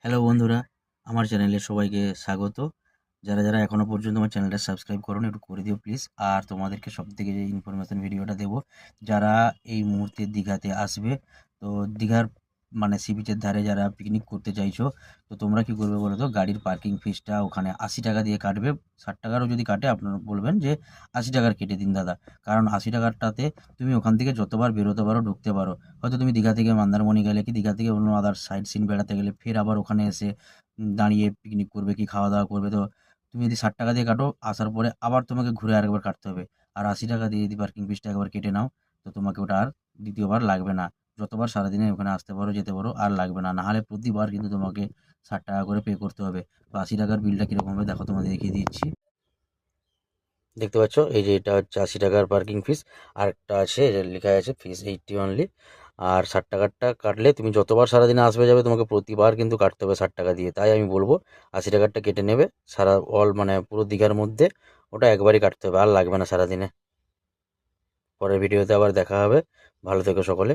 Hello বন্ধুরা, আমার চ্যানেলে সবাইকে স্বাগত। যারা এখনও পর্যন্ত আমার চ্যানেলটা সাবস্ক্রাইব করোনি একটু করে দিও প্লিজ। আর তোমাদেরকে সবথেকে যে ইনফরমেশন ভিডিওটা দেবো, যারা এই মুহূর্তে দীঘাতে আসবে, তো দীঘার মানে সি বিচের ধারে যারা পিকনিক করতে চাইছো, তো তোমরা কি করবে বলো তো? গাড়ির পার্কিং ফিসটা ওখানে 80 টাকা দিয়ে কাটবে। 60 টাকারও যদি কাটে আপনারা বলবেন যে 80 টাকার কেটে দিন দাদা। কারণ 80 টাকারটাতে তুমি ওখান থেকে যতবার বেরোতে পারো ঢুকতে পারো। হয়তো তুমি দীঘা থেকে মন্দারমণি গেলে কি দীঘা থেকে অন্য আদার সাইড সিন বেড়াতে গেলে ফের আবার ওখানে এসে দাঁড়িয়ে পিকনিক করবে কি খাওয়া দাওয়া করবে। তো তুমি যদি 60 টাকা দিয়ে কাটো, আসার পরে আবার তোমাকে ঘুরে আরেকবার কাটতে হবে। আর 80 টাকা দিয়ে যদি পার্কিং ফিসটা একবার কেটে নাও, তো তোমাকে ওটা আর দ্বিতীয়বার লাগবে না। যতবার সারাদিনে ওখানে আসতে পারো যেতে পারো, আর লাগবে না। নাহলে প্রতিবার কিন্তু তোমাকে 60 টাকা করে পে করতে হবে। তো 80 টাকার বিলটা কীরকম হবে দেখো, তোমাদের দেখিয়ে দিচ্ছি। দেখতে পাচ্ছ, এই যে এটা হচ্ছে 80 টাকার পার্কিং ফিস। আর একটা আছে এটা লেখা আছে ফিস 80 অনলি। আর 60 টাকারটা কাটলে তুমি যতবার সারাদিনে আসবে যাবে তোমাকে প্রতিবার কিন্তু কাটতে হবে 60 টাকা দিয়ে। তাই আমি বলবো 80 টাকারটা কেটে নেবে। সারা অল মানে পুরো দীঘার মধ্যে ওটা একবারই কাটতে হবে, আর লাগবে না সারাদিনে। পরের ভিডিওতে আবার দেখা হবে। ভালো থেকো সকলে।